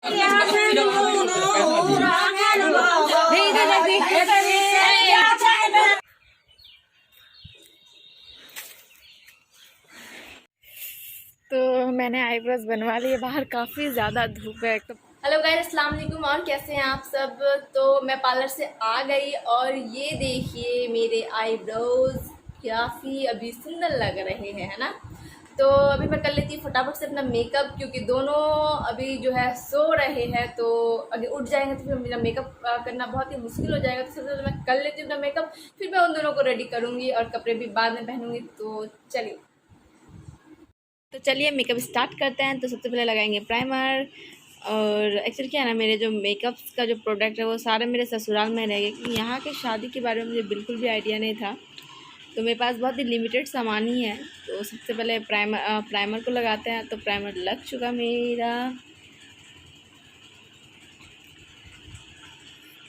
तो मैंने आईब्रोज बनवा लिए, बाहर काफ़ी ज़्यादा धूप है तो। हेलो गाइस, अस्सलाम वालेकुम, और कैसे हैं आप सब। तो मैं पार्लर से आ गई और ये देखिए मेरे आईब्रोज काफ़ी अभी सुंदर लग रहे हैं, है ना। तो अभी मैं कर लेती हूँ फटाफट से अपना मेकअप, क्योंकि दोनों अभी जो है सो रहे हैं, तो अगर उठ जाएंगे तो फिर मेरा मेकअप करना बहुत ही मुश्किल हो जाएगा। तो सबसे पहले मैं कर लेती हूँ अपना मेकअप, फिर मैं उन दोनों को रेडी करूँगी और कपड़े भी बाद में पहनूंगी। तो चलिए मेकअप स्टार्ट करते हैं। तो सबसे पहले लगाएंगे प्राइमर। और एक्चुअली क्या है ना, मेरे जो मेकअप का जो प्रोडक्ट है वो सारे मेरे ससुराल में रह गए, क्योंकि यहाँ के शादी के बारे में मुझे बिल्कुल भी आइडिया नहीं था। तो मेरे पास बहुत ही लिमिटेड सामान ही है। तो सबसे पहले प्राइमर को लगाते हैं। तो प्राइमर लग चुका मेरा,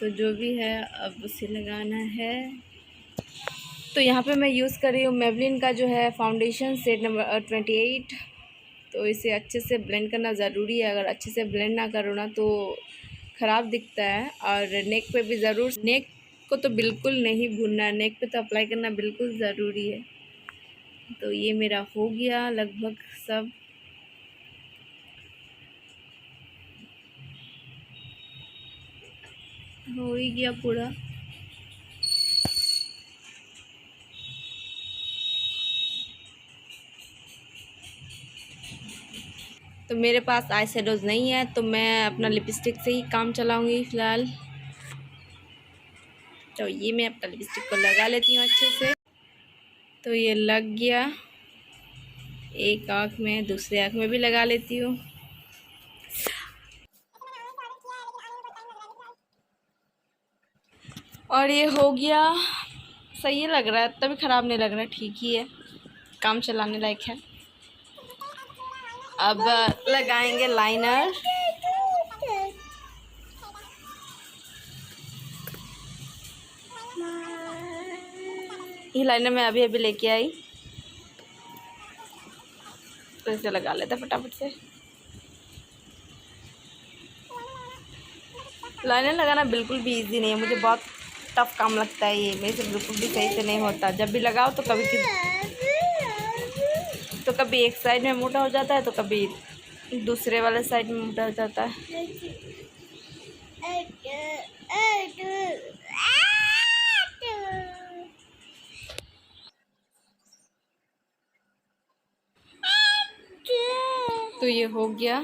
तो जो भी है अब उसे लगाना है। तो यहाँ पे मैं यूज़ कर रही हूँ मेबलिन का जो है फाउंडेशन सेट नंबर 28। तो इसे अच्छे से ब्लेंड करना ज़रूरी है, अगर अच्छे से ब्लेंड ना करो ना तो ख़राब दिखता है। और नेक पे भी ज़रूर, नेक को तो बिल्कुल नहीं भूलना, नेक पे तो अप्लाई करना बिल्कुल ज़रूरी है। तो ये मेरा हो गया लगभग सब। हो ही गया पूरा। तो मेरे पास आई शेडोज़ नहीं है, तो मैं अपना लिपस्टिक से ही काम चलाऊँगी फ़िलहाल। तो ये मैं अपना लिपस्टिक को लगा लेती हूँ अच्छे से। तो ये लग गया, एक आँख में, दूसरे आँख में भी लगा लेती हूँ। और ये हो गया, सही लग रहा है, तभी ख़राब नहीं लग रहा, ठीक ही है, काम चलाने लायक है। अब लगाएंगे लाइनर। ये लाइनर मैं अभी अभी लेके आई, तो इसे लगा लेते हैं फटाफट से। लाइनर लगाना बिल्कुल भी इजी नहीं है, मुझे बहुत टफ काम लगता है ये, मेरे से बिल्कुल भी सही से नहीं होता। जब भी लगाओ तो कभी एक साइड में मोटा हो जाता है, तो कभी दूसरे वाले साइड में मोटा हो जाता है। तो ये हो गया,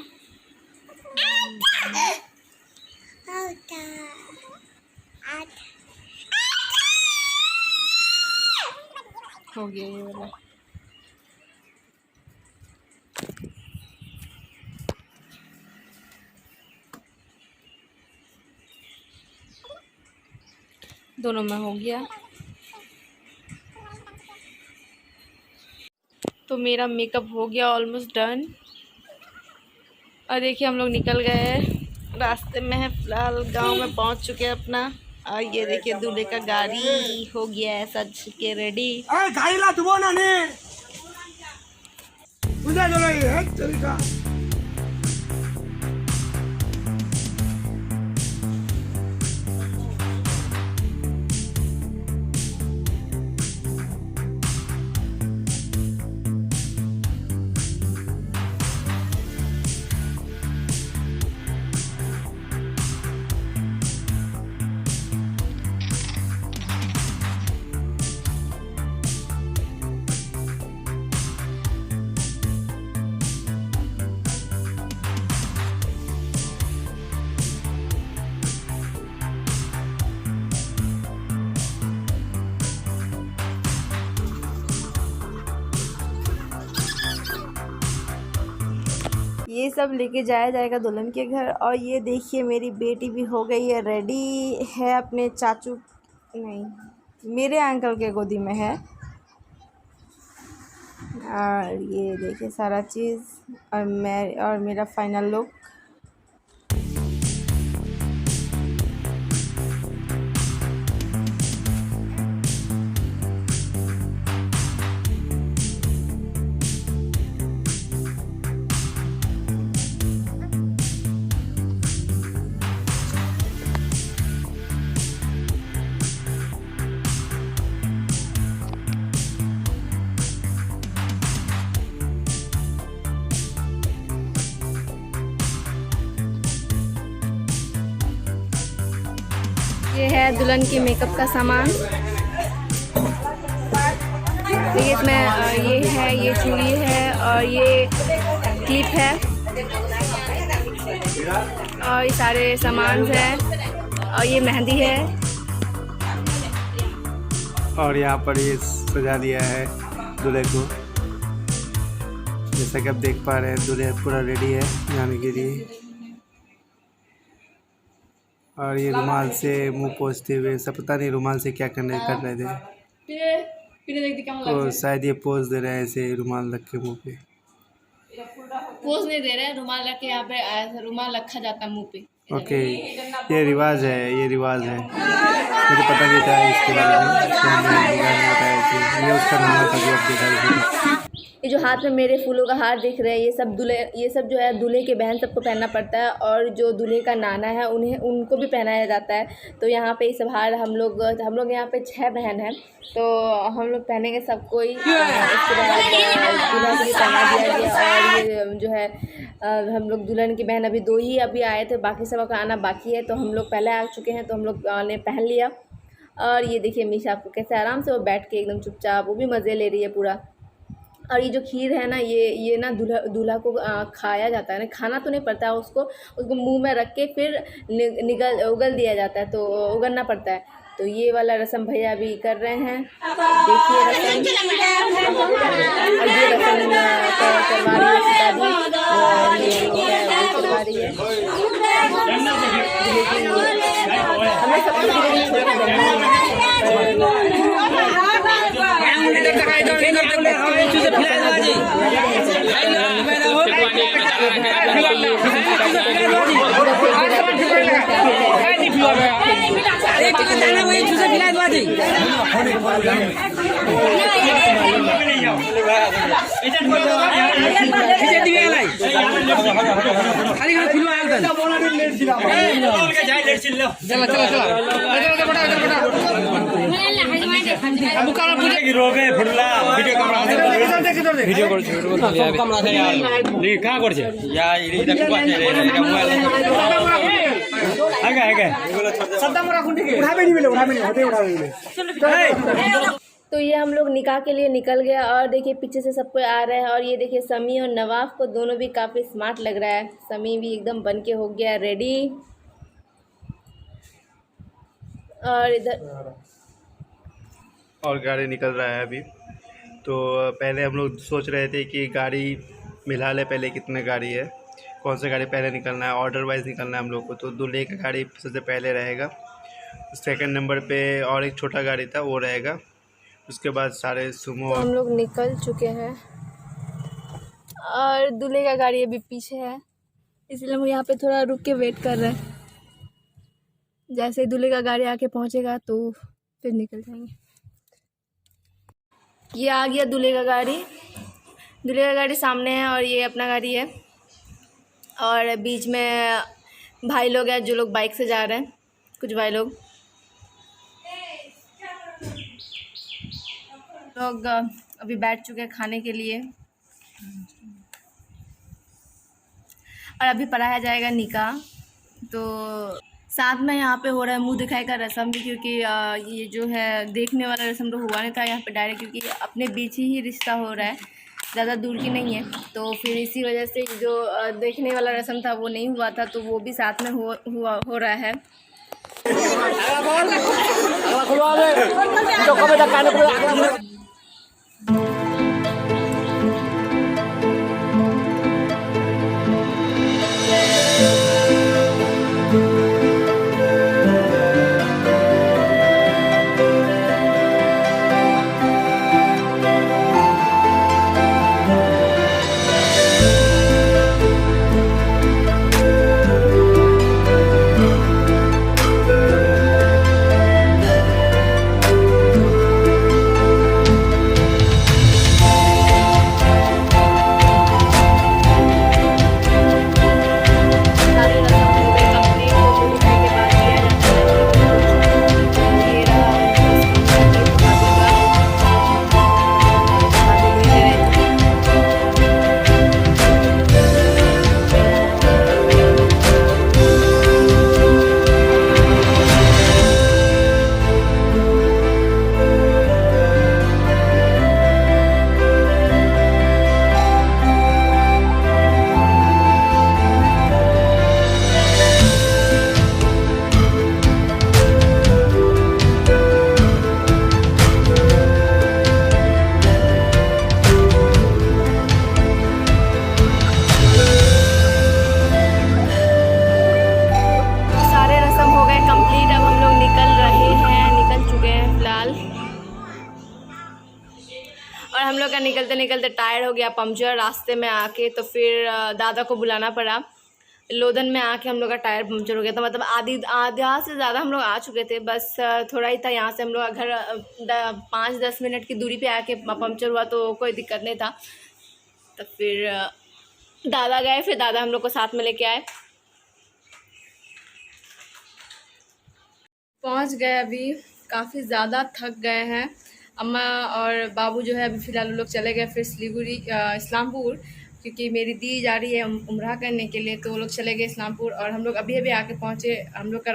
हो गया ये वाला। दोनों में हो गया। तो मेरा मेकअप हो गया ऑलमोस्ट डन। और देखिए हम लोग निकल गए, रास्ते में है फिलहाल, गांव में पहुंच चुके हैं अपना। और ये देखिए दूल्हे का गाड़ी हो गया है सज के रेडी। ये सब लेके जाया जाएगा दुल्हन के घर। और ये देखिए मेरी बेटी भी हो गई है रेडी, है अपने चाचू, नहीं मेरे अंकल के गोदी में है। और ये देखिए सारा चीज़, और मैं और मेरा फाइनल लुक। ये है दुल्हन की मेकअप का सामान। देखिए इसमें ये है, ये चूड़ी है और ये क्लिप है और ये सारे सामान हैं और ये मेहंदी है। और यहाँ पर ये सजा दिया है दूल्हे को। जैसा कि आप देख पा रहे हैं दूल्हे पूरा रेडी है जाने के लिए। और ये रुमाल से मुंह पोंछते हुए, सब पता नहीं रुमाल से क्या कर रहे थे, तो शायद ये पोज दे रहे हैं ऐसे रुमाल रख के मुँह पे। पोज नहीं दे रहे हैं, रुमाल रख के यहाँ पे रुमाल रखा जाता है मुँह पे। ओके, ये रिवाज है, ये रिवाज है। मुझे पता नहीं था इसके बारे में, ये उसका नाम था। ये जो हाथ में मेरे फूलों का हार दिख रहा है, ये सब जो है दूल्हे के बहन सबको पहनना पड़ता है और जो दूल्हे का नाना है उनको भी पहनाया जाता है। तो यहाँ पे ये सब हार हम लोग यहाँ पे 6 बहन हैं, तो हम लोग पहनेंगे सबको ही। इसके बाद दूल्हा को भी पहना दिया गया। और ये जो है हम लोग दुल्हन की बहन अभी 2 ही अभी आए थे, बाकी सब का आना बाकी है। तो हम लोग पहले आ चुके हैं, तो हम लोग ने पहन लिया। और ये देखिए मीशा आपको कैसे आराम से वो बैठ के एकदम चुपचाप वो भी मज़े ले रही है पूरा। और ये जो खीर है ना, ये ना दूल्हा को खाया जाता है ना, खाना तो नहीं पड़ता है उसको मुंह में रख के फिर उगल दिया जाता है, तो उगलना पड़ता है। तो ये वाला रस्म भैया अभी कर रहे हैं, देखिए रस्म। और ये रस्म करवा रही है हमें सब तो ये हम लोग निकाह के लिए निकल गया। और देखिए पीछे से सब कोई आ रहे हैं। और ये देखिए समी और नवाफ को दोनों भी काफ़ी स्मार्ट लग रहा है। समी भी एकदम बन के हो गया रेडी। और इधर और गाड़ी निकल रहा है अभी। तो पहले हम लोग सोच रहे थे कि गाड़ी मिला ले, पहले कितने गाड़ी है, कौन सा गाड़ी पहले निकलना है, ऑर्डर वाइज निकलना है हम लोग को। तो दूल्हे का गाड़ी सबसे पहले रहेगा, सेकंड नंबर पे और एक छोटा गाड़ी था वो रहेगा, उसके बाद सारे सुमो। तो हम लोग निकल चुके हैं और दूल्हे का गाड़ी अभी पीछे है, इसलिए हम यहाँ पे थोड़ा रुक के वेट कर रहे हैं। जैसे ही दूल्हे का गाड़ी आके पहुँचेगा तो फिर निकल जाएंगे। ये आ गया दूल्हे का गाड़ी। दूल्हे का गाड़ी सामने है और ये अपना गाड़ी है। और बीच में भाई लोग हैं जो लोग बाइक से जा रहे हैं, कुछ भाई लोग अभी बैठ चुके हैं खाने के लिए। और अभी पढ़ाया जाएगा निकाह। तो साथ में यहाँ पे हो रहा है मुंह दिखाई का रस्म भी, क्योंकि ये जो है देखने वाला रस्म तो हुआ नहीं था यहाँ पे डायरेक्ट, क्योंकि अपने बीच ही रिश्ता हो रहा है, ज़्यादा दूर की नहीं है। तो फिर इसी वजह से जो देखने वाला रस्म था वो नहीं हुआ था, तो वो भी साथ में हो रहा है। हम लोग का निकलते निकलते टायर हो गया पंचर रास्ते में आके, तो फिर दादा को बुलाना पड़ा। लोधन में आके हम लोग का टायर पंचर हो गया था, मतलब आधा से ज़्यादा हम लोग आ चुके थे, बस थोड़ा ही था। यहाँ से हम लोग घर 5-10 मिनट की दूरी पे आके पंचर हुआ, तो कोई दिक्कत नहीं था। तो फिर दादा गए, फिर दादा हम लोग को साथ में लेके आए। पहुँच गए, अभी काफ़ी ज़्यादा थक गए हैं। अम्मा और बाबू जो है अभी फ़िलहाल लोग चले गए फिर सिलीगुड़ी इस्लामपुर, क्योंकि मेरी दी जा रही है उम्रा करने के लिए, तो वो लोग चले गए इस्लामपुर। और हम लोग अभी अभी आके पहुँचे। हम लोग का